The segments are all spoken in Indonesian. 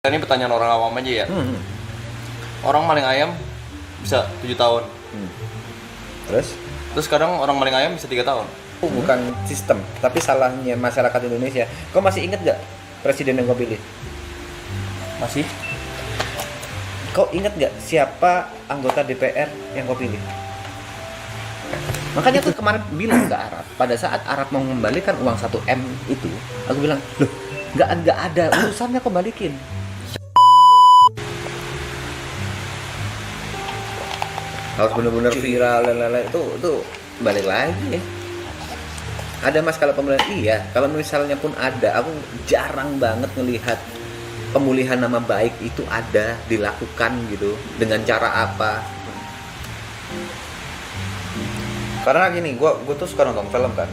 Ini pertanyaan orang awam aja ya. Orang maling ayam bisa 7 tahun. Terus Sekarang orang maling ayam bisa 3 tahun. bukan sistem, tapi salahnya masyarakat Indonesia. Kau masih inget gak presiden yang kau pilih? Masih? Kau inget gak siapa anggota DPR yang kau pilih? Makanya aku kemarin bilang ke Arab, pada saat Arab mau mengembalikan uang 1M itu, aku bilang, loh, nggak ada urusannya kau balikin. Harus benar-benar viral dan lain-lain, itu balik lagi ya. Ada mas kalau pemulihan, iya. Kalau misalnya pun ada, aku jarang banget ngelihat pemulihan nama baik itu ada dilakukan gitu. Dengan cara apa? Karena gini, gue tuh suka nonton film kan.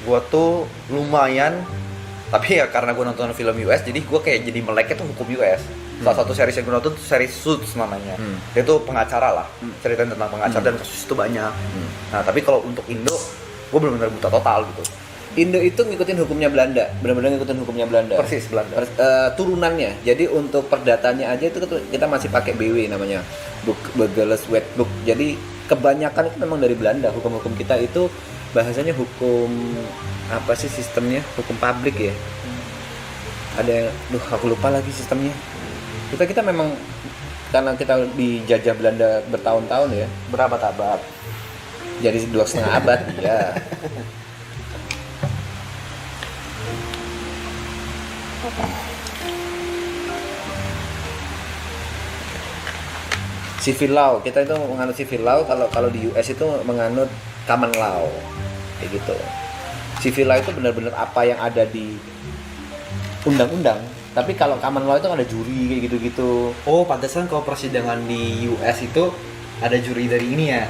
Gue tuh lumayan, tapi ya karena gue nonton film US, jadi gue kayak jadi meleknya tuh hukum US. Salah satu series yang gue nonton tuh series Suits namanya. Dia tuh pengacara lah, ceritain tentang pengacara dan kasus itu banyak. Nah tapi kalau untuk Indo, gue benar-benar buta total gitu. Indo itu ngikutin hukumnya Belanda, benar-benar ngikutin hukumnya Belanda. Persis Belanda. Turunannya, jadi untuk perdatanya aja itu kita masih pakai BW namanya, Burgerlijk Wetboek. Jadi kebanyakan itu memang dari Belanda. Hukum-hukum kita itu bahasanya hukum apa sih sistemnya? Hukum publik ya. Ada yang, aku lupa lagi sistemnya. Kita memang karena kita dijajah Belanda bertahun-tahun ya. Berapa abad? Jadi 2,5 abad, ya. Civil law, kita itu menganut civil law. Kalau di US itu menganut common law, kayak gitu. Civil law itu benar-benar apa yang ada di undang-undang. Tapi kalau common law itu ada juri kayak gitu-gitu. Oh, pantesan kalau persidangan di US itu ada juri dari ini ya.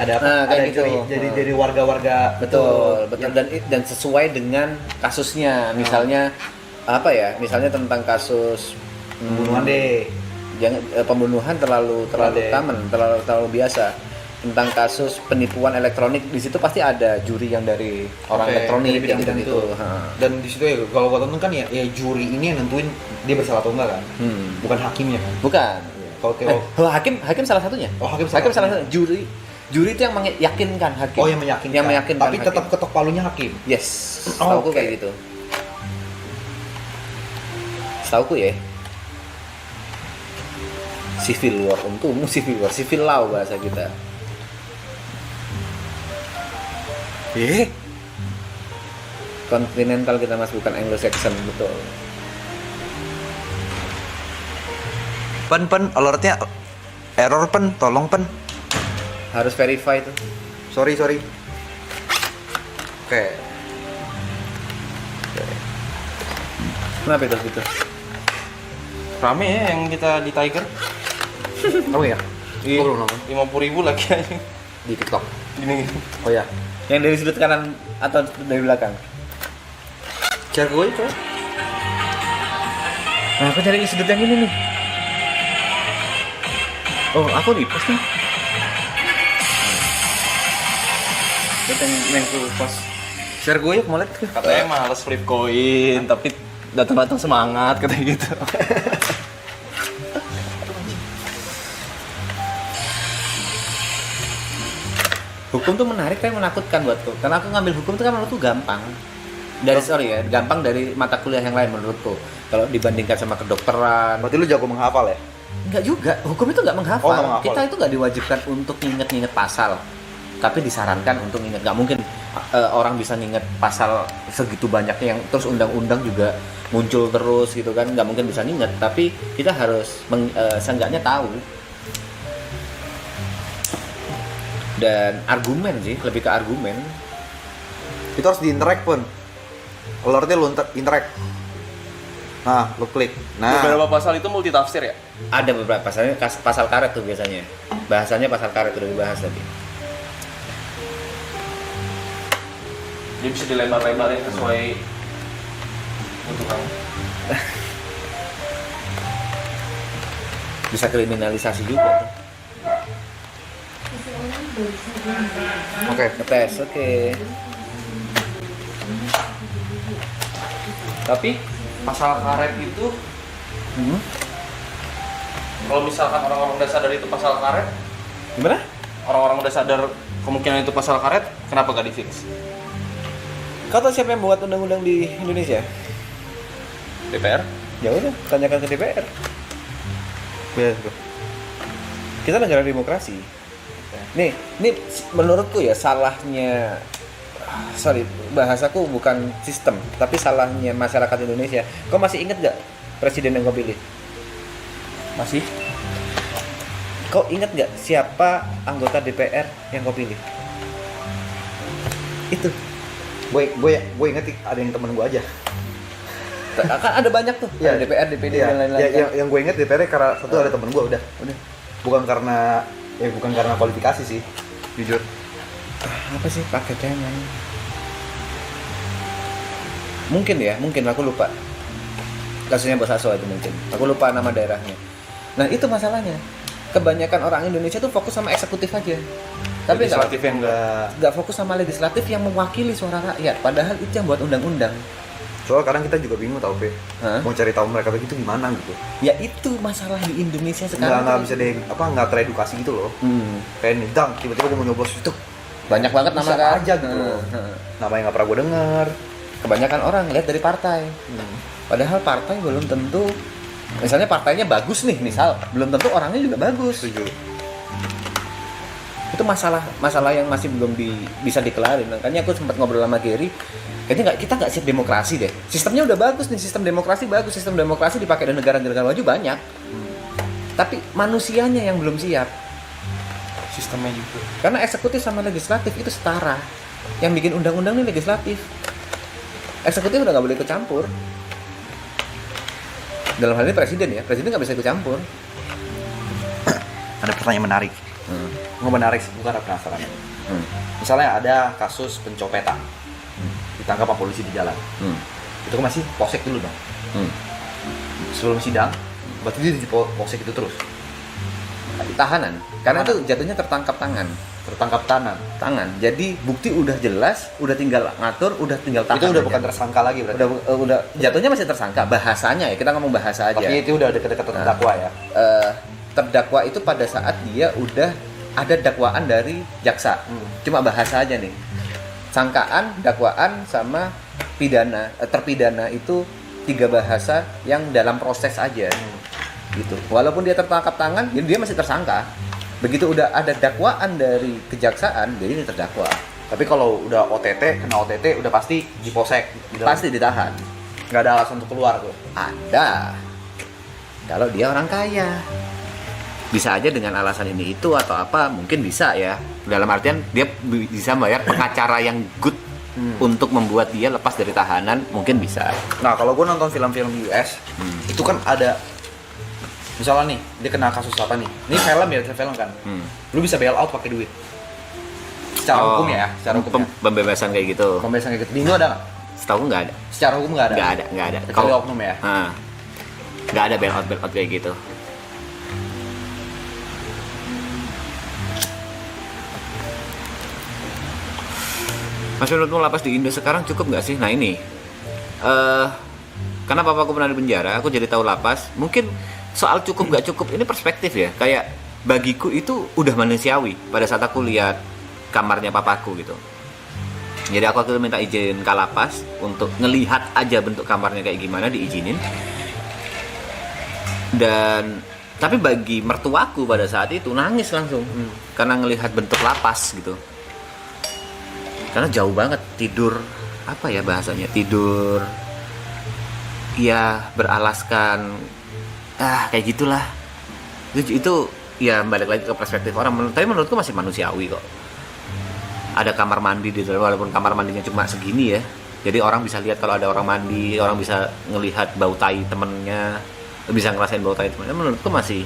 Ada kayak gitu. Juri, jadi dari warga-warga. Betul. Ya. Dan sesuai dengan kasusnya. Misalnya apa ya? Misalnya tentang kasus Pembunuhan deh. Jangan pembunuhan terlalu common, terlalu biasa. Tentang kasus penipuan elektronik, di situ pasti ada juri yang dari orang elektronik dari bidang itu. Dan di situ ya kalau gua tonton kan ya juri ini yang nentuin dia bersalah atau enggak kan. Bukan hakimnya kan. Bukan. Kalau hakim salah satunya. Oh, hakim salah satunya. Juri itu yang meyakinkan hakim. Oh, yang meyakinkan. Tapi hakim. tetap ketok palunya hakim. Yes. Setauku kayak gitu. Setauku ya. Civil war, untukmu civil war, civil law bahasa kita. Continental kita mas, bukan Anglo-Saxon, betul. Pen, alertnya error pen, tolong pen. Harus verify tuh. Sorry. Oke. Kenapa itu gitu? Rame ya yang kita di Tiger. Oh ya. Iya. Belum nonton. 50.000 lagi aja. Di TikTok. Gini. Oh ya. Yang dari sudut kanan atau dari belakang? Cari gue itu. Nah, aku cari sudut yang ini nih. Oh, aku di post nih. Kita yang ke post. Share gue yuk, mau lihat. Katanya males flip koin, tapi datang-datang semangat katanya gitu. Hukum tuh menarik tapi menakutkan buatku. Karena aku ngambil hukum tuh kan menurutku gampang. Gampang dari mata kuliah yang lain menurutku. Kalau dibandingkan sama kedokteran. Berarti lu jago menghafal ya? Enggak juga. Hukum itu enggak menghafal. Oh, nggak menghafal. Kita itu enggak diwajibkan untuk nginget-nginget pasal. Tapi disarankan untuk nginget. Enggak mungkin orang bisa nginget pasal segitu banyaknya yang terus undang-undang juga muncul terus gitu kan. Enggak mungkin bisa nginget. Tapi kita harus seenggaknya tahu. Dan argumen sih, lebih ke argumen. Itu harus di-interact pun. Alertnya lu interact. Nah, lu klik. Nah, Beberapa pasal itu multi tafsir ya? Ada beberapa pasalnya, pasal karet tuh biasanya. Bahasanya pasal karet udah dibahas tadi. Dia bisa dilebar-lebarin sesuai kebutuhan. Bisa kriminalisasi juga tuh. oke. Ngetes, oke. Tapi pasal karet itu Kalau misalkan orang-orang udah sadar itu pasal karet, Gimana? orang-orang udah sadar kemungkinan itu pasal karet, kenapa gak di fix? Kau tahu siapa yang membuat undang-undang di Indonesia? DPR? Ya udah, tanyakan ke DPR. Kita negara demokrasi. Nih menurutku ya salahnya, sorry bahasaku bukan sistem, tapi salahnya masyarakat Indonesia. Kau masih ingat gak presiden yang kau pilih? Masih? Kau ingat gak siapa anggota DPR yang kau pilih? Itu. Gue inget ada yang temen gue aja. Kan ada banyak tuh. Iya. Ada DPR, DPD Iya, dan lain-lain. ya, yang gue inget DPR karena satu ada temen gue udah. Bukan karena kualifikasi sih, jujur. Apa sih pakai cemen? Mungkin aku lupa. Kasusnya Bos Aso itu mungkin. Aku lupa nama daerahnya. Nah, itu masalahnya. Kebanyakan orang Indonesia tuh fokus sama eksekutif aja. Tapi Legislatif yang nggak fokus sama legislatif yang mewakili suara rakyat. Padahal itu yang buat undang-undang. Soalnya kadang kita juga bingung tau, Pe. Hah? Mau cari tahu mereka begitu gimana gitu. Ya itu masalah di Indonesia sekarang. Nggak bisa deh, nggak teredukasi gitu loh. Kayak nih, dang, tiba-tiba gue mau nyoblos itu. Banyak banget nama Bisa kan? aja gitu loh. Nama yang nggak pernah gue dengar. Kebanyakan orang lihat dari partai. Padahal partai belum tentu. Misalnya partainya bagus nih, misal belum tentu orangnya juga bagus. Setuju. Itu masalah yang masih belum bisa dikelarin. Makanya aku sempat ngobrol sama Gary, kayaknya kita nggak siap demokrasi deh. Sistemnya udah bagus nih, sistem demokrasi bagus, sistem demokrasi dipakai di negara-negara maju banyak. Tapi manusianya yang belum siap. sistemnya juga. Karena eksekutif sama legislatif itu setara. Yang bikin undang-undang ini legislatif. Eksekutif udah nggak boleh ikut campur. Dalam hal ini presiden nggak bisa ikut campur. Ada pertanyaan menarik. Nggak menarik sih, bukan penasaran. Misalnya ada kasus pencopetan, ditangkap sama polisi di jalan. Itu kan masih polsek dulu dong. Sebelum sidang, berarti dia di polsek itu terus. Tahanan. Karena itu jatuhnya tertangkap tangan. Jadi bukti udah jelas, udah tinggal ngatur, udah tinggal tahan. Itu udah aja. bukan tersangka lagi berarti. Udah jatuhnya masih tersangka. Bahasanya ya, kita ngomong bahasa aja. Tapi itu udah dekat-dekat terdakwa ya. Terdakwa itu pada saat dia udah ada dakwaan dari jaksa. Cuma bahasa aja nih. Sangkaan, dakwaan sama pidana, terpidana itu 3 bahasa yang dalam proses aja. Gitu. Walaupun dia tertangkap tangan, dia masih tersangka. Begitu udah ada dakwaan dari kejaksaan, jadi ini terdakwa. Tapi kalau udah kena OTT udah pasti di polsek. Pasti ditahan. Nggak ada alasan untuk keluar tuh. Ada. Kalau dia orang kaya. Bisa aja dengan alasan ini itu atau apa, mungkin bisa ya. Dalam artian dia bisa bayar pengacara yang good untuk membuat dia lepas dari tahanan, mungkin bisa. Nah, kalau gue nonton film-film US, itu kan ada, misalnya nih, dia kena kasus apa nih? Ini film kan? Lu bisa bail out pakai duit. Secara hukum ya, secara hukum. Pembebasan kayak gitu. Pembebasan kayak gitu. Di Indo ada nggak? Setahu nggak ada. Secara hukum nggak ada? Nggak ada. Kecuali oknum ya? Nggak ada bail out kayak gitu. Mas, menurutmu lapas di Indo sekarang cukup nggak sih? Nah ini, karena papaku pernah di penjara, aku jadi tahu lapas. Mungkin soal cukup nggak cukup ini perspektif ya. Kayak bagiku itu udah manusiawi pada saat aku lihat kamarnya papaku gitu. Jadi aku minta izin ke lapas untuk ngelihat aja bentuk kamarnya kayak gimana, diizinin. Dan tapi bagi mertuaku pada saat itu nangis langsung karena ngelihat bentuk lapas gitu. Karena jauh banget, tidur apa ya bahasanya, tidur ya beralaskan kayak gitulah. Itu ya balik lagi ke perspektif orang. Tapi menurutku masih manusiawi kok. Ada kamar mandi di dalam, walaupun kamar mandinya cuma segini ya. Jadi orang bisa lihat kalau ada orang mandi, orang bisa ngelihat bau tai temennya, bisa ngerasain bau tai temennya. Menurutku masih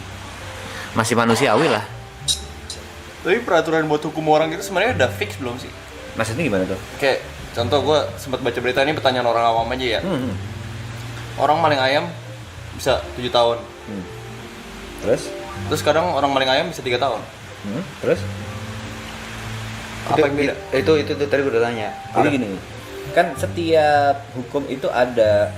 manusiawi lah. Tapi peraturan buat hukum orang itu sebenarnya udah fix belum sih? Maksudnya gimana tuh? Kayak contoh gue sempat baca berita ini, pertanyaan orang awam aja ya. Orang maling ayam bisa 7 tahun. Terus Sekarang orang maling ayam bisa 3 tahun. Terus? Apa yang beda? Itu tadi gue udah tanya. Jadi gini, kan setiap hukum itu ada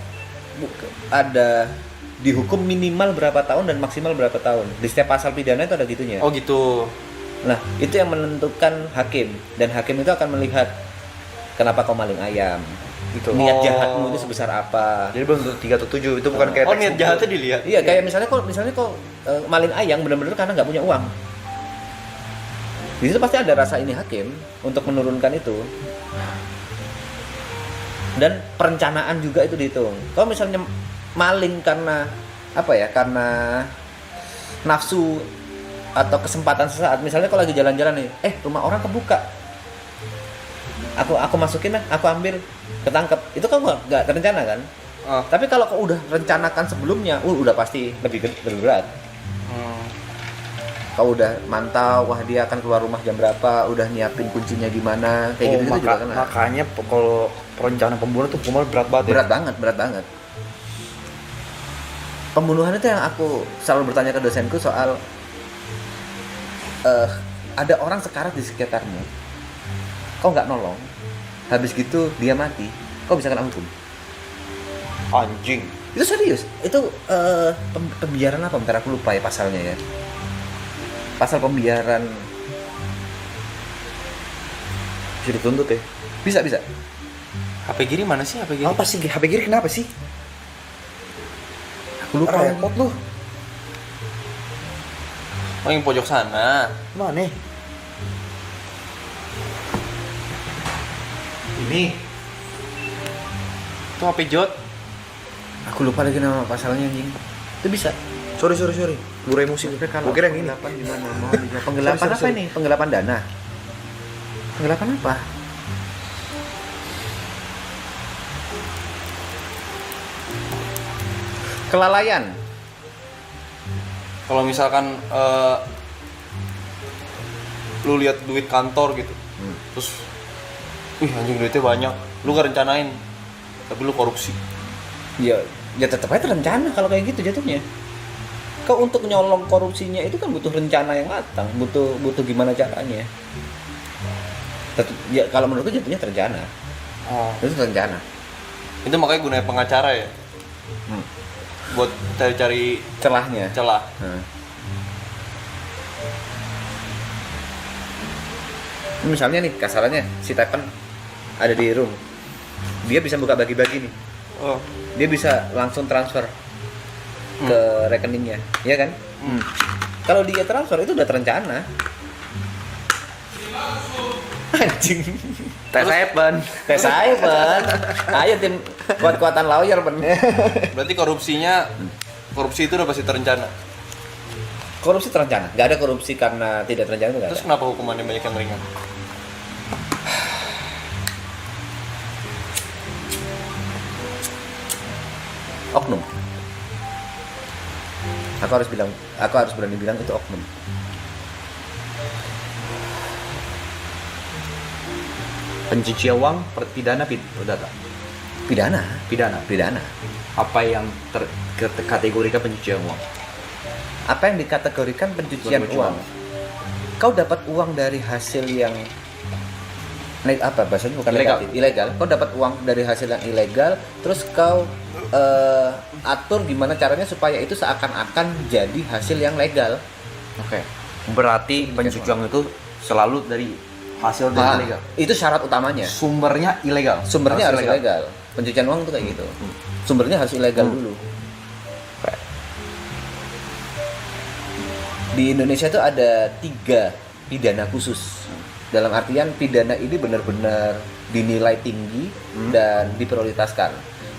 dihukum minimal berapa tahun dan maksimal berapa tahun. Di setiap pasal pidana itu ada gitunya. Oh gitu. Nah, itu yang menentukan hakim, dan hakim itu akan melihat kenapa kau maling ayam. Gitu. Niat Oh. jahatmu itu sebesar apa. Jadi belum tentu 3 atau 7 itu bukan kayak Oh teks niat buku. jahatnya dilihat. Iya, kayak misalnya kok maling ayam benar-benar karena nggak punya uang. Di situ pasti ada rasa ini hakim untuk menurunkan itu. Dan perencanaan juga itu dihitung. Kalau misalnya maling karena apa ya? Karena nafsu atau kesempatan sesaat. Misalnya kalau lagi jalan-jalan nih, rumah orang kebuka. Aku masukin lah, aku ambil, ketangkep. Itu kan nggak terencana kan? Ah. Tapi kalau kau udah rencanakan sebelumnya, udah pasti lebih berat. Kau udah mantau, wah dia akan keluar rumah jam berapa, udah nyiapin kuncinya gimana, kayak gitu juga kan. Makanya kalau perencanaan pembunuhan tuh hukuman berat banget Berat banget. Pembunuhan itu yang aku selalu bertanya ke dosenku soal ada orang sekarat di sekitarmu, kau nggak nolong, habis gitu dia mati, kau bisa kena hukum. Anjing. Itu serius. Itu pembiaran apa? Bentar aku lupa ya pasalnya ya. Pasal pembiaran. Bisa dituntut ya. Bisa. HP kiri mana sih HP kiri? Apa sih HP kiri kenapa sih? Aku lupa. Repot lu. Oh yang pojok sana. Mana? Ini. Itu HP Jot. Aku lupa lagi nama pasalnya anjing. Itu bisa. Sorry. Gue emosi. Gue kira yang ini. Penggelapan gimana? Penggelapan Sorry, apa sorry. ini? Penggelapan dana. Penggelapan apa? Kelalaian. Kalau misalkan lu lihat duit kantor gitu, terus, anjing duitnya banyak, lu gak rencanain, tapi lu korupsi. Ya tetap aja rencana kalau kayak gitu jatuhnya. Kau untuk nyolong korupsinya itu kan butuh rencana yang matang, butuh gimana caranya. Ya kalau menurutku jatuhnya terencana. Oh. Itu terencana. Itu makanya gunanya pengacara ya, buat cari-cari Celahnya. celah. Nah. Misalnya nih kasarannya si Tepen ada di room, dia bisa buka bagi-bagi nih, Oh. dia bisa langsung transfer ke rekeningnya, ya kan? Kalau dia transfer itu udah terencana. Anjing. Tes Evan. Tes saya, Ben. Ayo tim kuat-kuatan lawyer, Ben. Berarti korupsi itu udah pasti terencana. Korupsi terencana. Gak ada korupsi karena tidak terencana itu gak Terus ada. kenapa hukumannya banyak yang ringan? Oknum. Aku harus berani bilang itu oknum. Pencucian uang, pidana, pidana. Pidana. Apa yang kategorikan pencucian uang? Apa yang dikategorikan pencucian Pencucian uang? Kau dapat uang dari hasil yang apa bahasanya bukan Ilegal. ilegal. Kau dapat uang dari hasil yang ilegal, terus kau atur gimana caranya supaya itu seakan-akan jadi hasil yang legal. Oke. Berarti pencucian uang itu selalu dari hasil dari ilegal. Itu syarat utamanya. Sumbernya ilegal. Sumbernya harus ilegal. Pencucian uang itu kayak gitu. Sumbernya harus ilegal dulu. Di Indonesia itu ada 3 pidana khusus. Dalam artian pidana ini benar-benar dinilai tinggi dan diprioritaskan.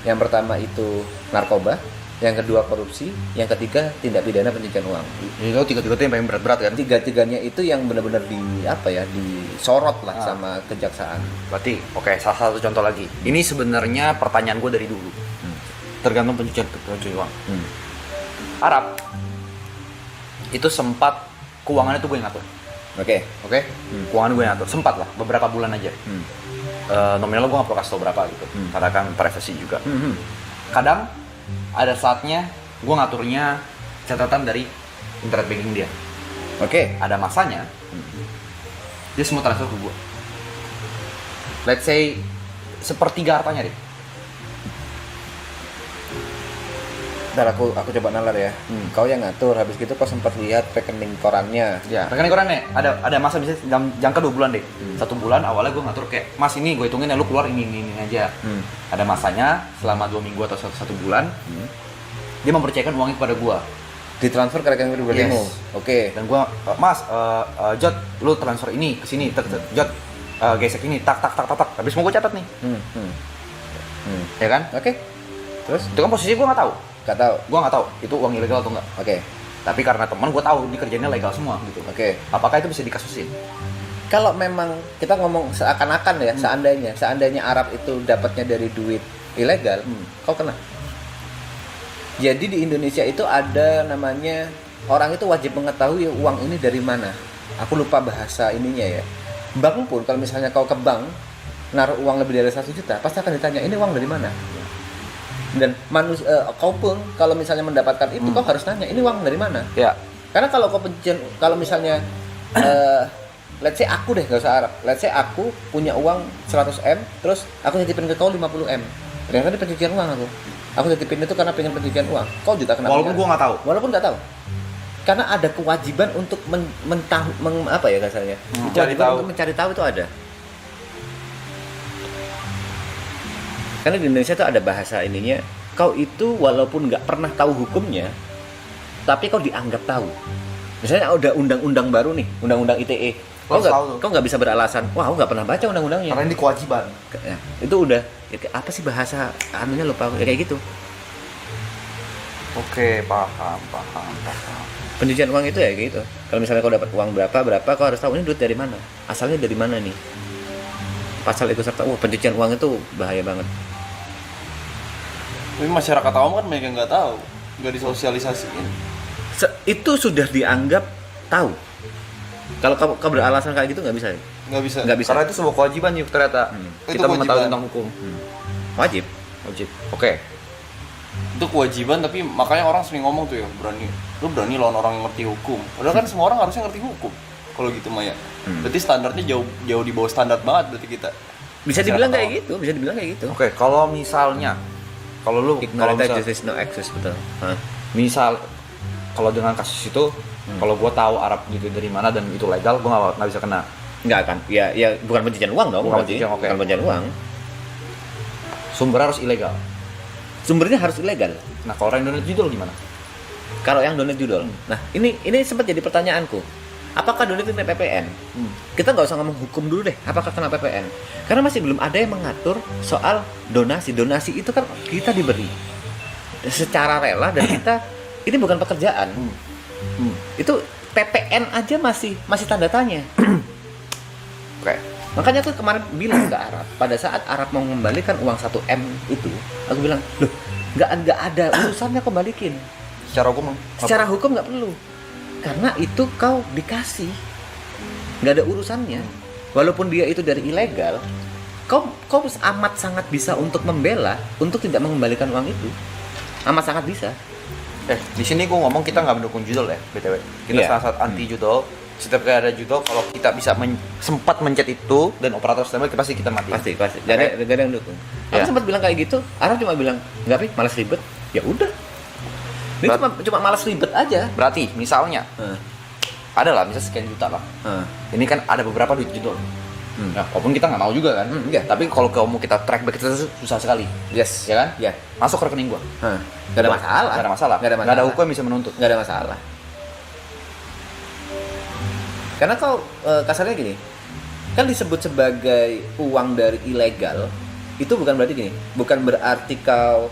Yang pertama itu narkoba, yang kedua korupsi, yang ketiga tindak pidana pencucian uang. Itu tiga-tiga yang paling berat-berat kan? Tiga-tiganya itu yang benar-benar disorot lah sama kejaksaan. Berarti, oke, salah satu contoh lagi. Ini sebenarnya pertanyaan gue dari dulu. Tergantung pencucian uang. Arab itu sempat keuangannya tuh gue yang ngatur. Oke. Keuangan gue yang ngatur. Sempat lah, beberapa bulan aja. Nominal gue gak perlu kasih tau berapa gitu. Karena kan privacy juga. Kadang ada saatnya gue ngaturnya catatan dari internet banking dia. Oke. Ada masanya dia semua transfer ke gue. Let's say 1/3 hartanya deh. Ntar aku coba nalar ya. Kau yang ngatur, habis gitu kau sempat lihat rekening korannya. Ya, rekening korannya ada masa bisa jangka 2 bulan deh. 1 bulan awalnya gue ngatur kayak, Mas ini gue hitungin ya lu keluar ini aja. Ada masanya selama 2 minggu atau 1 bulan. Dia mempercayakan uangnya kepada gue. Ditransfer ke rekening pribadimu. Yes. Oke. Dan gue, Mas, Jod, lu transfer ini ke sini, Jod, gesek ini, tak. Habis mau gue catat nih. Ya kan? Oke. Terus? Itu kan posisi gue nggak tahu. Gak tahu. Gue nggak tahu itu uang ilegal atau enggak. Oke. Tapi karena teman gue tahu ini kerjanya legal semua gitu. Oke. Apakah itu bisa dikasusin? Kalau memang kita ngomong seakan-akan ya, seandainya Arab itu dapatnya dari duit ilegal, kau kena. Jadi di Indonesia itu ada namanya orang itu wajib mengetahui uang ini dari mana. Aku lupa bahasa ininya ya. Bank pun kalau misalnya kau ke bank naruh uang lebih dari 1 juta, pasti akan ditanya ini uang dari mana. Dan kau pun kalau misalnya mendapatkan itu kau harus nanya ini uang dari mana. Ya. Karena kalau kalau misalnya let's say aku deh, gak usah Arab. Let's say aku punya uang 100M, terus aku titipin ke kau 50M. Ternyata ini pencucian uang aku. Aku titipin itu karena pengen pencucian uang. Kau juga kena. Walaupun gua nggak tahu. Walaupun nggak tahu. Karena ada kewajiban untuk apa ya kasarnya? Mencari Kewajiban tahu. untuk mencari tahu itu ada. Karena di Indonesia itu ada bahasa ininya, kau itu walaupun nggak pernah tahu hukumnya, tapi kau dianggap tahu. Misalnya ada undang-undang baru nih, undang-undang ITE, kau nggak bisa beralasan, wah aku nggak pernah baca undang-undangnya. Karena ini kewajiban. Ya, itu udah apa sih bahasa anunya lupa ya, kayak gitu. Oke, paham. Pencucian uang itu ya kayak gitu. Kalau misalnya kau dapat uang berapa, kau harus tahu ini duit dari mana, asalnya dari mana nih. Pasal ikut serta, pencucian uang itu bahaya banget. Tapi masyarakat awam kan banyak yang nggak tahu, nggak disosialisasiin. Itu sudah dianggap tahu. Kalau kau beralasan kayak gitu nggak bisa. Nggak bisa. Nggak bisa. Karena itu sebuah kewajiban yuk ternyata. Itu Kita mengetahui kewajiban. tentang hukum. Wajib. Oke. Itu kewajiban, tapi makanya orang sering ngomong tuh ya, lu berani lawan orang yang ngerti hukum. Padahal kan semua orang harusnya ngerti hukum. Kalau gitu Maya. Berarti standarnya jauh di bawah standar banget berarti kita. Bisa dibilang kayak gitu, bisa dibilang kayak gitu. Oke, kalau misalnya kalau Ignorant misal, justice no access, betul. misal kalau dengan kasus itu kalau gue tahu Arab gitu dari mana dan itu legal, gue nggak bisa kena. Nggak akan. Ya bukan pencucian uang dong. Bukan berarti. pencucian, oke. Bukan pencucian uang. Sumbernya harus ilegal. Sumbernya harus ilegal. Nah, kalau orang Indonesia judul gimana? Kalau yang donate judul. Nah, ini sempat jadi pertanyaanku. Apakah donate kena PPN? Kita nggak usah ngomong hukum dulu deh. Apakah kena PPN? Karena masih belum ada yang mengatur soal donasi. Donasi itu kan kita diberi secara rela dan kita ini bukan pekerjaan. Itu PPN aja masih tanda tanya. Oke. Makanya aku kemarin bilang ke Arab, pada saat Arab mau mengembalikan uang 1M itu, aku bilang, loh, nggak ada urusannya kau balikin. Secara hukum Secara hukum nggak perlu, karena itu kau dikasih, nggak ada urusannya. Walaupun dia itu dari ilegal, kau amat sangat bisa untuk membela, untuk tidak mengembalikan uang itu, amat sangat bisa. di sini gue ngomong kita nggak mendukung judul ya, BTW. Kita Iya. sangat anti judul. Setiap kali ada judul, kalau kita bisa sempat mencet itu dan operator sistemnya pasti kita mati. Pasti. Gak ada yang dukung. Aku Ya. sempat bilang kayak gitu, Arab cuma bilang, nggak Pi, malas ribet. Ya udah. Ini cuma malas ribet aja. Berarti misalnya ada lah, misal sekian juta lah. Ini kan ada beberapa duit judul. Nah, walaupun kita nggak mau juga kan. Iya. Tapi kalau kamu kita track back itu susah sekali. Yes. Ya kan? Ya. Masuk ke rekening gua. Gak ada masalah. Nggak ada masalah. Nggak ada hukum yang bisa menuntut. Nggak ada masalah. Karena kau kasarnya gini, kan disebut sebagai uang dari ilegal, itu bukan berarti gini, bukan berarti kau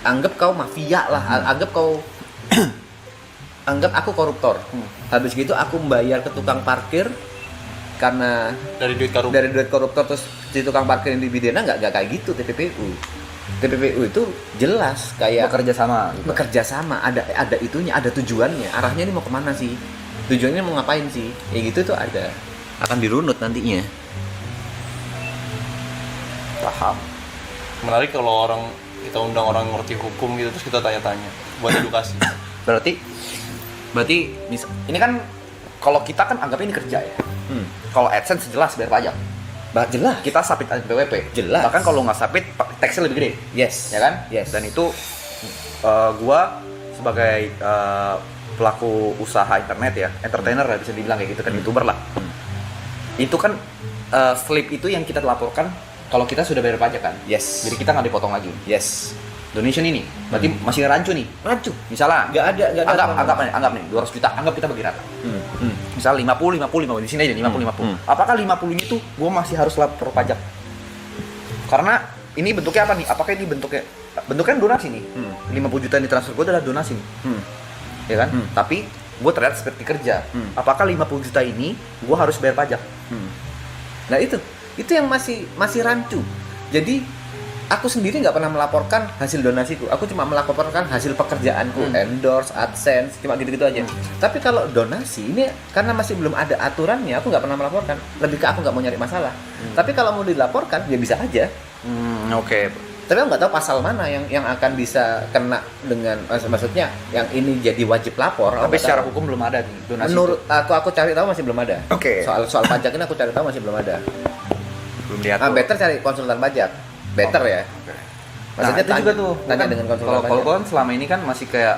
anggap kau mafia lah, anggap aku koruptor. Habis gitu aku membayar ke tukang parkir karena Dari duit koruptor, terus si tukang parkir yang dipidana nggak kayak gitu. TPPU itu jelas kayak bekerja sama, ada itunya, ada tujuannya, arahnya ini mau kemana sih, tujuannya mau ngapain sih, kayak gitu tuh ada, akan dirunut nantinya. Paham. Menarik kalau kita undang orang ngerti hukum gitu, terus kita tanya-tanya buat edukasi. Berarti ini kan kalau kita kan anggap ini kerja ya. Kalau AdSense jelas bayar pajak. Jelas. Kita submit PWP. Jelas. Bahkan kalau nggak submit, taxnya lebih gede. Yes. Ya kan? Yes. Dan itu gua sebagai pelaku usaha internet ya, entertainer lah bisa dibilang kayak gitu kan, YouTuber lah. Itu kan slip itu yang kita laporkan kalau kita sudah bayar pajak kan. Yes. Jadi kita nggak dipotong lagi. Yes. Donation ini berarti masih rancu nih. Rancu. Misalnya Nggak ada. anggap nih 200 juta, anggap kita bagi rata. Misal 50 di sini aja 50. Apakah 50 ini tuh gue masih harus lapor pajak? Karena ini bentuknya apa nih? Apakah ini bentuknya donasi nih? 50 juta yang ditransfer gue adalah donasi nih. Ya kan? Tapi gue terlihat seperti kerja. Apakah 50 juta ini gue harus bayar pajak? Nah itu yang masih rancu. Jadi aku sendiri nggak pernah melaporkan hasil donasiku. Aku cuma melaporkan hasil pekerjaanku, endorse, AdSense, cuma gitu-gitu aja. Tapi kalau donasi ini karena masih belum ada aturannya, aku nggak pernah melaporkan. Lebih ke aku nggak mau nyari masalah. Tapi kalau mau dilaporkan, ya bisa aja. Oke. Tapi aku nggak tahu pasal mana yang akan bisa kena dengan maksudnya yang ini jadi wajib lapor. Tapi aku nggak secara tahu. hukum belum ada nih donasi. Menurut aku cari tahu masih belum ada. Oke. Soal pajak ini aku cari tahu masih belum ada. Belum diatur. Better cari konsultan pajak. Better ya. Oke. Maksudnya itu juga tuh tanya kan, dengan konsultan kalau pajak. gua kan selama ini kan masih kayak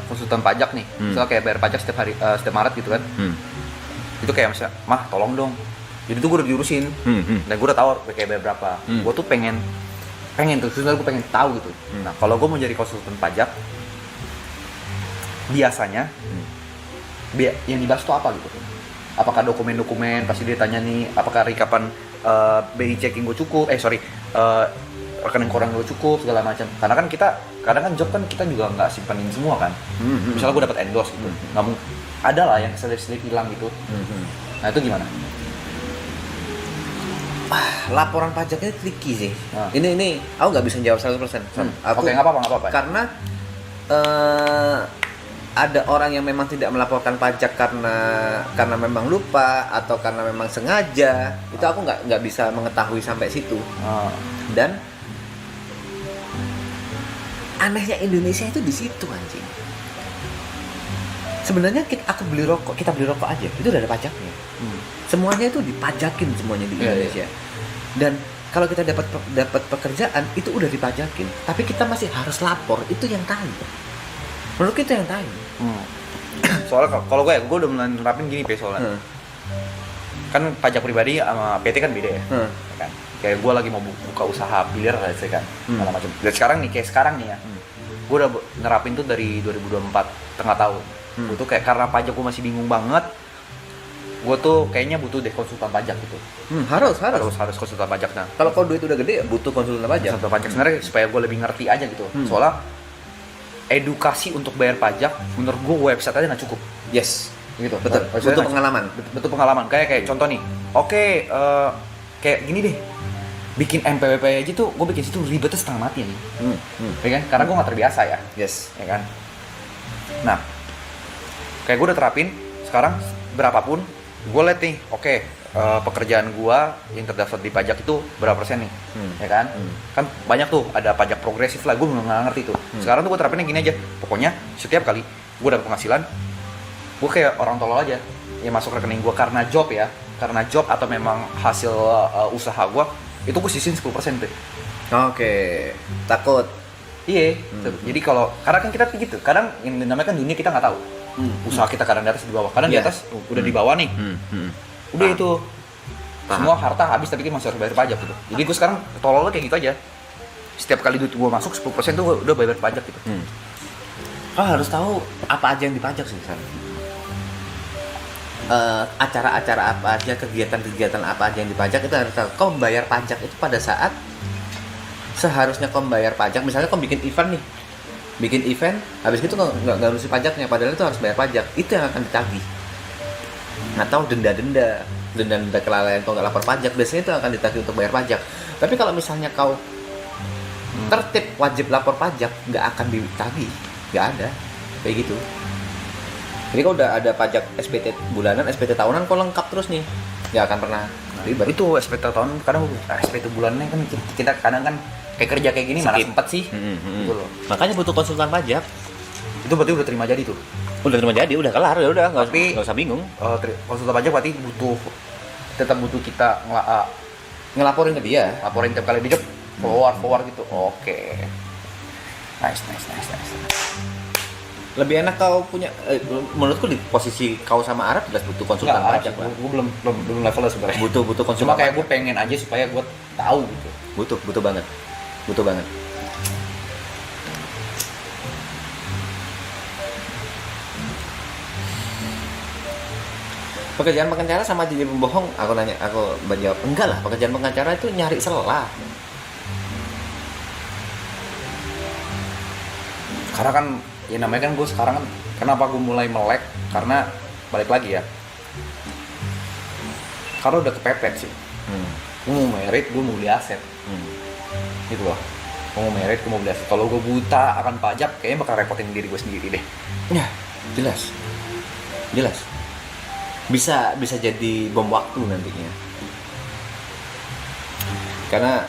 konsultan pajak nih. Misalnya kayak bayar pajak setiap hari setiap Maret gitu kan. Itu kayak misalnya, "Mah, tolong dong." Jadi tuh gue udah diurusin. Dan gue udah tahu kayak bayar berapa. Gue tuh pengen tuh, sebenarnya gue pengen tahu gitu. Nah, kalau gue mau jadi konsultan pajak, biasanya yang dibahas tuh apa gitu? Apakah dokumen-dokumen, pasti dia tanya nih, apakah rekapan BI checking gue cukup, rekening koran gue cukup, segala macam. Karena kan kadang kan job kan kita juga nggak simpanin semua kan. Misalnya gue dapat endorse gitu, nggak mungkin ada lah yang selip-selip hilang gitu. Nah itu gimana? Laporan pajaknya tricky sih. Nah. Ini aku nggak bisa jawab 100%. Oke, nggak apa-apa. Karena ada orang yang memang tidak melaporkan pajak karena memang lupa atau karena memang sengaja. Itu aku nggak bisa mengetahui sampai situ. Dan anehnya Indonesia itu di situ anjing. Sebenarnya kita beli rokok aja itu udah ada pajaknya. Semuanya itu dipajakin semuanya di Indonesia. Dan kalau kita dapat pekerjaan itu udah dipajakin, tapi kita masih harus lapor, itu yang tai. Menurut kita yang tai. Soalnya kalau gue udah mulai nerapin gini soalnya. Kan pajak pribadi sama PT kan beda ya. Kan? Kayak gue lagi mau buka usaha bilir lah kan. Segala macam. Dan sekarang nih ya. Gue udah nerapin tuh dari 2024 tengah tahun. Gue tuh kayak karena pajak gue masih bingung banget. Gue tuh kayaknya butuh deh konsultan pajak gitu. Harus konsultan pajak. Nah, kalau duit udah gede butuh konsultan pajak. Konsultan pajak sebenarnya supaya gue lebih ngerti aja gitu. Soalnya edukasi untuk bayar pajak menurut gue website aja nggak cukup. Yes, Gitu. betul. Butuh pengalaman. Betul pengalaman. Kayak contoh nih. Oke, kayak gini deh. Bikin MPWP aja tuh, gue bikin situ ribetnya setengah mati nih. Ya kan? Karena gue nggak terbiasa ya. Yes. Ya kan. Nah, kayak gue udah terapin sekarang berapapun gue liat nih, pekerjaan gue yang terdaftar di pajak itu berapa persen nih, ya kan? Kan banyak tuh, ada pajak progresif lah, gue nggak ngerti tuh. Sekarang tuh gue terapinnya gini aja, pokoknya setiap kali gue dapat penghasilan, gue kayak orang tolol aja, yang masuk rekening gue karena job atau memang hasil usaha gue, itu gue sisihin 10% tuh. Oke, takut. Iya, jadi karena kan kita gitu, kadang yang namanya kan dunia kita nggak tahu. Usaha kita kadang di atas di bawah, kadang di atas udah di bawah nih. Udah itu semua harta habis tapi kita masih harus bayar pajak gitu. Jadi gue sekarang tololnya kayak gitu aja. Setiap kali duit gue masuk 10% tuh gue udah bayar pajak gitu. Kau harus tahu apa aja yang dipajak sih, San. Acara-acara apa aja, kegiatan-kegiatan apa aja yang dipajak itu harus tahu. Kau bayar pajak itu pada saat seharusnya kau bayar pajak. Misalnya kau bikin event, habis itu nggak ngurusin pajaknya, padahal itu harus bayar pajak. Itu yang akan ditagih. Atau denda kelalaian kau nggak lapor pajak, biasanya itu akan ditagih untuk bayar pajak. Tapi kalau misalnya kau tertib wajib lapor pajak, nggak akan ditagih, nggak ada kayak gitu. Jadi kau udah ada pajak SPT bulanan, SPT tahunan, kau lengkap terus nih, nggak akan pernah ribet. Itu SPT tahunan, kadang SPT bulanannya kan kita kadang kan kayak kerja kayak gini mana sempet sih. Gitu loh. Makanya butuh konsultan pajak. Itu berarti udah terima jadi tuh. Udah terima jadi, udah kelar, ya udah, nggak usah bingung. Konsultan pajak berarti tetap butuh kita Ngelaporin ke dia. laporin tiap kali dia forward gitu. Oke. Nice. Lebih enak kau punya menurutku di posisi kau sama Arab jelas butuh konsultan pajak lah. Gue belum levelnya sebenarnya. Butuh konsultan. Cuma kayak pajak. gue pengen aja supaya gue tahu gitu. Butuh banget. Pekerjaan pengacara sama jadi pembohong, aku menjawab enggak lah. Pekerjaan pengacara itu nyari celah. Karena kan ya namanya kan gue sekarang kan kenapa gue mulai melek karena balik lagi ya. Karena udah kepepet sih. Gue mau merit, gue mau beli aset. Gitu loh. Gue mau merit, gue mau beli aset. Kalau gue buta akan pajak, kayaknya bakal repotin diri gue sendiri deh. Ya, jelas. Bisa jadi bom waktu nantinya. Karena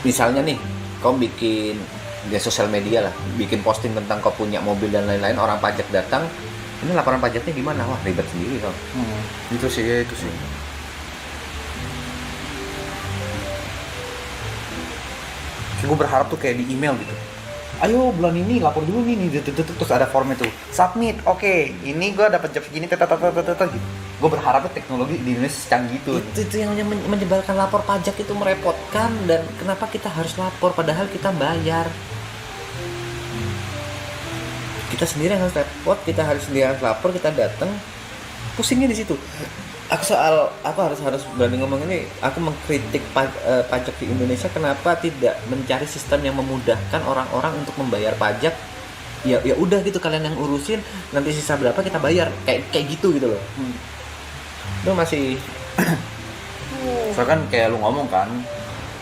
misalnya nih, kau bikin di sosial media lah, bikin posting tentang kau punya mobil dan lain-lain, orang pajak datang, ini laporan pajaknya gimana? Wah, ribet sendiri kau. Itu sih. Gue berharap tuh kayak di email gitu. Ayo bulan ini lapor dulu nih, terus ada formnya tuh. Submit, oke. Ini gue dapat job segini, gitu. Gue berharapnya teknologi di Indonesia secanggih gitu. Itu yang menyebalkan lapor pajak itu merepotkan, dan kenapa kita harus lapor padahal kita bayar. Kita sendiri yang harus repot, kita harus lapor, kita datang. Pusingnya di situ. Aku harus berani ngomong ini. Aku mengkritik pajak di Indonesia. Kenapa tidak mencari sistem yang memudahkan orang-orang untuk membayar pajak? Ya udah gitu, kalian yang urusin, nanti sisa berapa kita bayar. Kayak gitu loh. Itu masih. Soalnya kan kayak lu ngomong kan,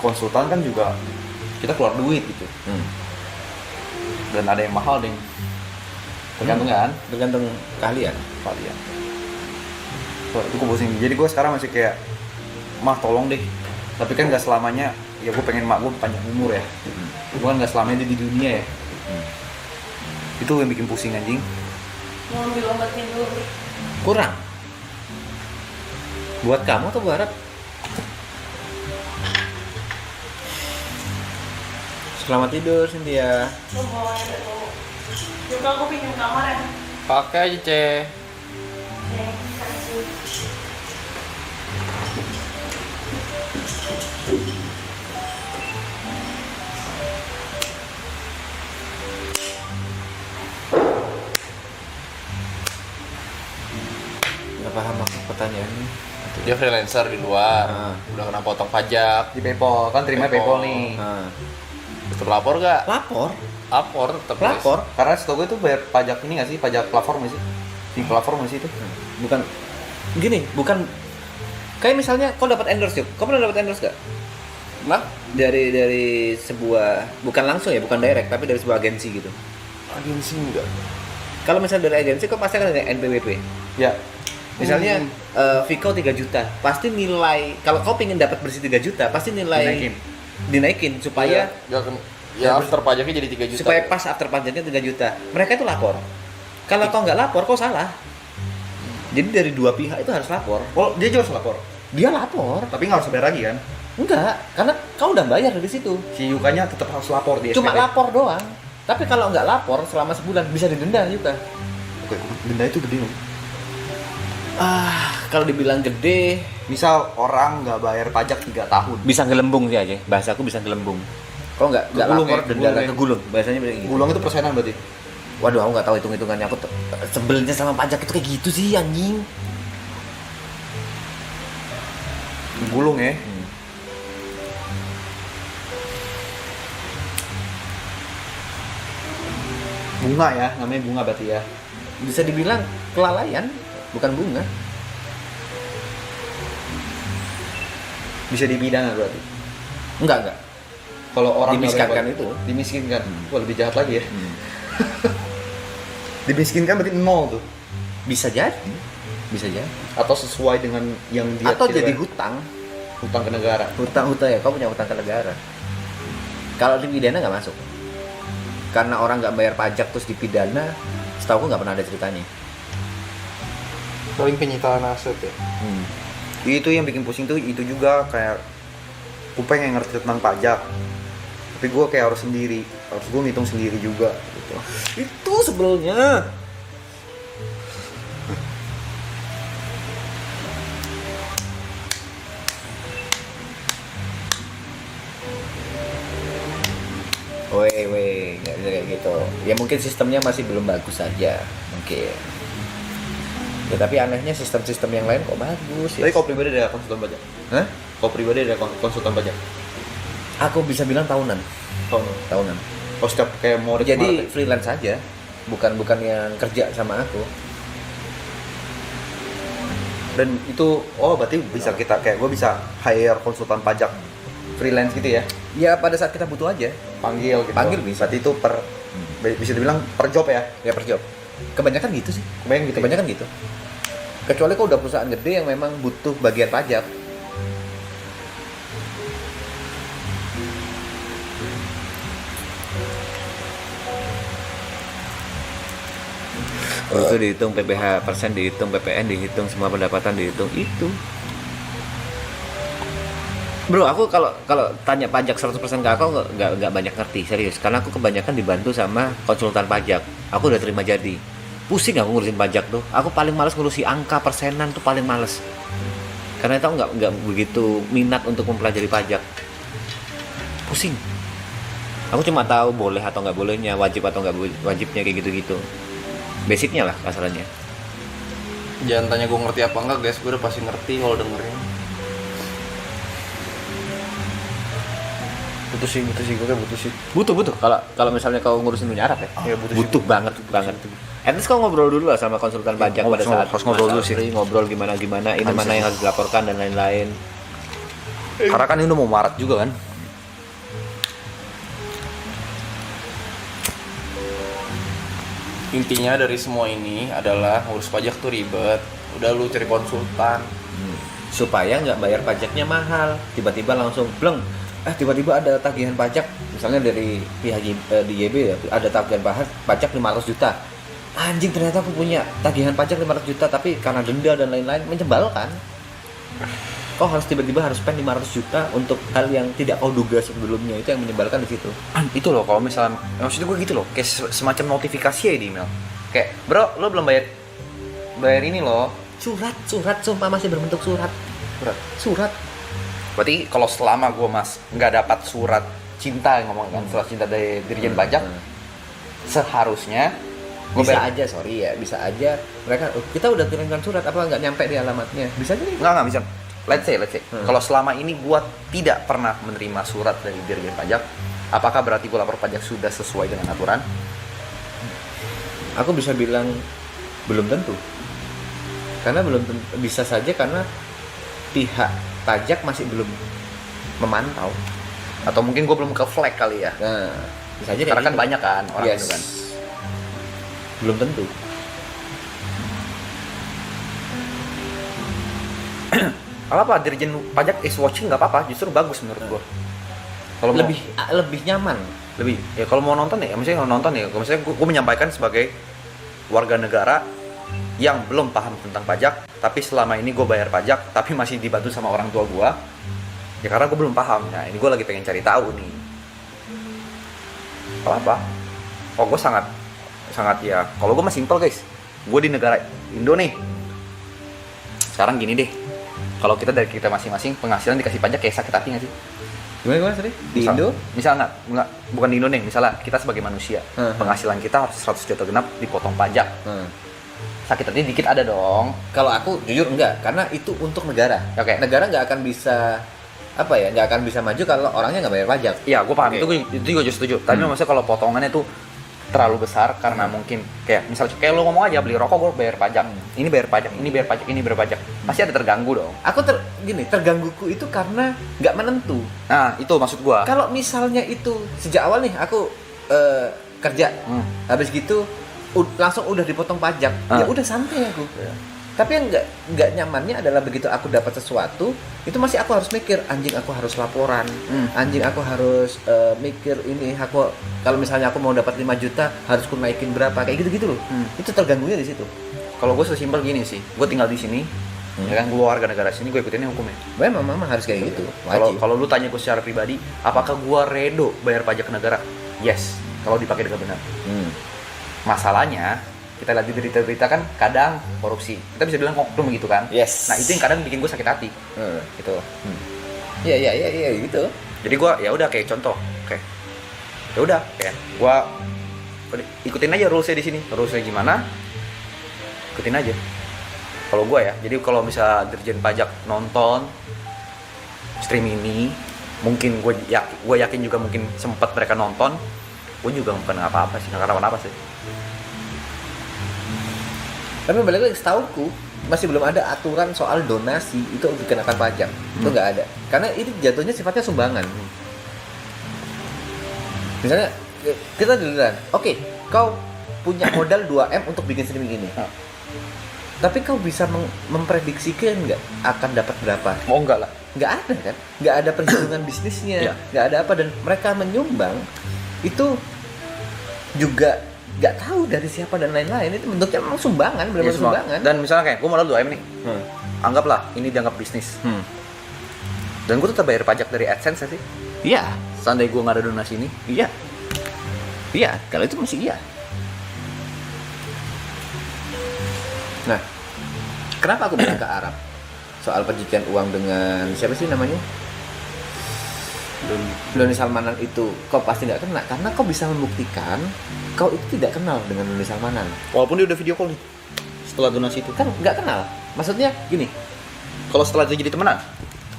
konsultan kan juga kita keluar duit gitu. Dan ada yang mahal, ding. Tergantung kan? Tergantung keahlian. Itu gue pusing. Jadi gue sekarang masih kayak, mah tolong deh. Tapi kan gak selamanya, ya gue pengen mak gue panjang umur ya. Gue kan gak selamanya di dunia ya. Itu yang bikin pusing anjing. Mau ambil obat tidur. Kurang. Buat kamu atau buat Arab? Selamat tidur, Cynthia. Lo bawa air dulu. Juga aku pinjam kamar ya. Pakai aja, Ceh. Oke, kasih. Nggak paham aku pertanyaannya. Dia freelancer di luar. Ah. Udah kena potong pajak. Di PayPal, kan terima PayPal nih. Nah, Betul lapor gak? lapor. Lapor tetap. guys. Lapor. Karena setahu gue itu bayar pajak ini nggak sih, pajak platform nggak sih? Di platform nggak sih itu? Bukan gini, bukan kayak misalnya kau dapat endorse yuk. Kau pernah dapat endorse gak? Nah, Dari sebuah, bukan langsung ya, bukan direct, tapi dari sebuah agensi gitu. agensi enggak. Kalau misalnya dari agensi, kau pasti akan ada NPWP. Ya. Misalnya Viko 3 juta, pasti nilai, kalau kau pengen dapat bersih 3 juta, pasti nilai dinaikin supaya Ya after pajaknya jadi 3 juta. supaya pas after pajaknya 3 juta. Mereka itu lapor. Kalau kau nggak lapor, kau salah. Jadi dari dua pihak itu harus lapor. Oh, dia juga harus lapor. Dia lapor. Tapi nggak harus bayar lagi kan? Enggak, karena kau udah bayar dari situ. Si Yukanya tetap harus lapor di Cuma SPT. lapor doang. Tapi kalau nggak lapor selama sebulan bisa didenda juga. Oke, denda itu gede loh. Kalau dibilang gede, Misal orang nggak bayar pajak 3 tahun. bisa gelembung sih aja. Bahasaku bisa gelembung. Kau nggak Kegulung lapor, ya, denda kegulung ya. kegulung. Bahasanya begitu. Gulung itu persenan berarti. Waduh, aku nggak tahu hitung-hitungannya. Aku sebelnya sama pajak itu kayak gitu sih, anjing. Gulung ya. Bunga ya, namanya bunga berarti ya. Bisa dibilang kelalaian, bukan bunga. Bisa dipidana berarti. Enggak. Kalau orang nggak Dimiskinkan bayar- itu. Dimiskinkan. Wah, lebih jahat lagi ya. Dimiskinkan berarti 0 tuh. Bisa jadi. Bisa jadi. Atau sesuai dengan yang dia Atau tidak jadi bayar. hutang. Hutang ke negara. Hutang ya, kau punya hutang ke negara. Kalau dipidana nggak masuk. Karena orang nggak bayar pajak terus dipidana, setahu aku nggak pernah ada ceritanya. Paling penyitaan aset ya. Itu yang bikin pusing tuh itu juga kayak aku pengen ngerti tentang pajak. Tapi gue kayak harus gue ngitung sendiri juga gitu. Itu sebelumnya. Weh, nggak bisa kayak gitu. Ya mungkin sistemnya masih belum bagus saja, mungkin. Ya tapi anehnya sistem-sistem yang lain kok bagus ya. Tapi kau pribadi ada konsultan pajak? Hah? Kau pribadi ada konsultan pajak? Aku bisa bilang tahunan. Tahunan. Oh setiap kayak mau Jadi freelance saja, bukan yang kerja sama aku. dan itu berarti bisa kita kayak gue bisa hire konsultan pajak freelance gitu ya? Ya pada saat kita butuh aja. Panggil gitu. Panggil bisa. Berarti itu bisa dibilang per job ya? Ya per job. Kebanyakan gitu sih. Kebanyakan Gitu. Kecuali kalau udah perusahaan gede yang memang butuh bagian pajak. Itu dihitung PPh persen, dihitung PPN, dihitung semua pendapatan, dihitung itu. Bro, aku kalau tanya pajak 100% ke aku nggak banyak ngerti, serius. Karena aku kebanyakan dibantu sama konsultan pajak. Aku udah terima jadi. Pusing aku ngurusin pajak tuh. Aku paling males ngurusi angka persenan tuh paling males. Karena itu nggak begitu minat untuk mempelajari pajak. Pusing. Aku cuma tahu boleh atau nggak bolehnya, wajib atau nggak wajibnya kayak gitu-gitu. Basicnya lah kasarannya. Jangan tanya gue ngerti apa enggak guys, gue udah pasti ngerti kalau dengerin. butuh sih gue kayak butuh sih. Butuh. Kalau misalnya kau ngurusin dunia Arab ya, Ya, butuh banget. At least kau ngobrol dulu lah sama konsultan pajak pada saat harus ngobrol dulu sih. Ngobrol gimana, ini mana yang harus dilaporkan dan lain-lain. Karena kan ini udah mau Maret juga kan. Intinya dari semua ini adalah ngurus pajak tuh ribet. Udah lu cari konsultan. Supaya nggak bayar pajaknya mahal, tiba-tiba langsung bleng. Tiba-tiba ada tagihan pajak, misalnya dari pihak di YB ya, ada tagihan pajak 500 juta. Anjing, ternyata aku punya tagihan pajak 500 juta, tapi karena denda dan lain-lain menyebalkan. Kau harus tiba-tiba harus spend 500 juta untuk hal yang tidak kau duga sebelumnya, itu yang menyebalkan di situ. Itu loh kalau misalnya maksudnya gue gitu loh, kayak semacam notifikasi ya di email. Kayak, "Bro, lo belum bayar ini loh." Surat, sumpah masih berbentuk surat. Berarti kalau selama gue nggak dapat surat cinta yang ngomong kan, surat cinta dari Dirjen Pajak, seharusnya bisa aja mereka kita udah kirimkan surat apa nggak nyampe di alamatnya, bisa jadi nggak bisa. Let's say kalau selama ini gue tidak pernah menerima surat dari Dirjen Pajak, apakah berarti gue lapor pajak sudah sesuai dengan aturan? Aku bisa bilang belum tentu, karena belum tentu, bisa saja karena pihak pajak masih belum memantau, Atau mungkin gue belum ke flag kali ya. nah bisa aja Karena kayak kan gitu. banyak kan orang Yes. itu kan. Belum tentu. Apa Dirjen Pajak is watching nggak apa-apa, justru bagus menurut gue. Kalau Lebih nyaman. lebih ya kalau mau nonton ya, misalnya kalau nonton ya, kalau misalnya gue menyampaikan sebagai warga negara yang belum paham tentang pajak, tapi selama ini gue bayar pajak, tapi masih dibantu sama orang tua gue, ya karena gue belum paham. Nah ini gue lagi pengen cari tahu nih. Apa? Oh gue sangat ya. Kalau gue mah simple guys. Gue di negara Indo nih. Sekarang gini deh. Kalau kita dari kita masing-masing penghasilan dikasih pajak kayak sakit hati nggak sih? Gimana sorry? Di Indo? Misal nggak, bukan di Indo nih. Misalnya kita sebagai manusia, penghasilan kita harus 100 juta genap dipotong pajak. Sakit hati dikit ada dong. Kalau aku jujur enggak, karena itu untuk negara. Oke. Negara nggak akan bisa nggak akan bisa maju kalau orangnya nggak bayar pajak. Iya, gue paham. Oke. Itu gue juga setuju. Tapi maksudnya kalau potongannya tuh terlalu besar karena mungkin kayak misalnya kayak lo ngomong aja beli rokok gue bayar pajak. Ini bayar pajak, ini bayar pajak, ini bayar pajak. Pasti ada terganggu dong. Aku tergangguku itu karena nggak menentu. Nah, itu maksud gue. Kalau misalnya itu sejak awal nih aku kerja, habis gitu langsung udah dipotong pajak, ya udah santai aku. Tapi yang nggak nyamannya adalah begitu aku dapat sesuatu, itu masih aku harus mikir, anjing aku harus laporan, anjing aku harus mikir ini, aku kalau misalnya aku mau dapat 5 juta harus ku naikin berapa, kayak gitu-gitu loh. Itu terganggunya di situ. Kalau gue sesimpel gini sih, gue tinggal di sini, Ya kan, gue warga negara sini, gue ikutinnya hukumnya. Memang harus kayak gitu. Kalau Wajib. kalau lu tanya gue secara pribadi, apakah gue redo bayar pajak ke negara? Yes, kalau dipakai dengan benar. Masalahnya, kita lihat di berita-berita kan kadang korupsi. Kita bisa bilang oknum gitu kan. Yes. Nah, itu yang kadang bikin gue sakit hati. Gitu. Iya gitu. Jadi gue ya udah kayak contoh, kayak ya udah kayak gue ikutin aja rulesnya di sini. Rulesnya gimana? Ikutin aja. Kalau gue ya, jadi kalau bisa Dirjen Pajak nonton stream ini, mungkin gue yakin juga mungkin sempat mereka nonton, gue juga bukan apa-apa sih, nggak kenapa-napa sih. Tapi balik lagi, setauku masih belum ada aturan soal donasi itu dikenakan pajak. Itu nggak ada. Karena ini jatuhnya sifatnya sumbangan. Misalnya kita duluan, oke, kau punya modal 2M untuk bikin streaming ini. Tapi kau bisa memprediksikan nggak akan dapat berapa? Oh enggak lah. Nggak ada kan? Nggak ada perhitungan bisnisnya, Iya. nggak ada apa, dan mereka menyumbang itu juga nggak tahu dari siapa dan lain-lain. Itu bentuknya memang sumbangan, benar-benar Iya, semua. sumbangan. Dan misalnya kayak gue modal 2M nih, anggaplah ini dianggap bisnis. Dan gue tetap bayar pajak dari AdSense sih. Iya, Seandainya gue nggak ada donasi ini, iya, kalau itu masih iya. Nah, kenapa aku bilang ke Arab soal pencucian uang dengan siapa sih namanya? Doni Salmanan itu kau pasti nggak kena karena kau bisa membuktikan kau itu tidak kenal dengan Doni Salmanan. walaupun dia udah video call nih setelah donasi itu. Kan nggak kenal. Maksudnya gini, Kalau setelah itu jadi temenan,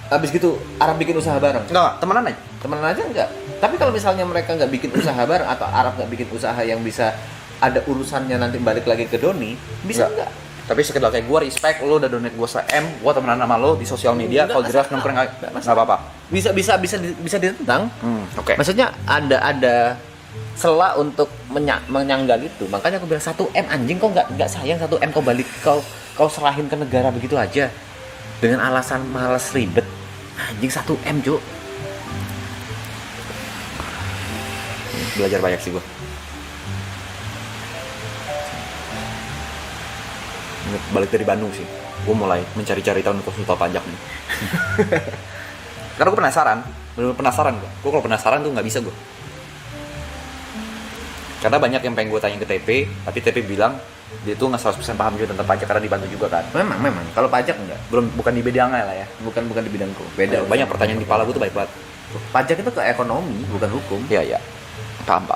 habis gitu Arab bikin usaha bareng. enggak, temenan aja. Temenan aja enggak. Tapi kalau misalnya mereka nggak bikin usaha bareng atau Arab nggak bikin usaha yang bisa ada urusannya nanti balik lagi ke Doni, bisa nggak? Tapi sekedar kayak gue respect, lo udah donate gue se-M, gue temenan sama lo di sosial media, Nggak kalau jelas masalah. nongkrong Nggak nggak masalah. apa-apa. Bisa ditentang. Oke. Maksudnya ada sela untuk menyanggal itu. Makanya aku bilang 1M anjing, kau nggak sayang 1M kau balik kau serahin ke negara begitu aja dengan alasan malas ribet. Anjing 1M, Cuk. Belajar banyak sih gue. Balik dari Bandung sih, gue mulai mencari-cari tahun konsultan pajak nih. Karena gue penasaran, bener-bener penasaran gue. Gue kalau penasaran tuh nggak bisa gue. Karena banyak yang pengen gue tanya ke TP, tapi TP bilang dia tuh nggak 100% paham juga tentang pajak karena dibantu juga kan. Memang kalau pajak enggak. Bukan di bidangnya lah ya. Bukan di bidangku. Beda. Banyak pertanyaan di kepala gue tuh baik banget. Pajak itu ke ekonomi, bukan hukum. Iya. Paham.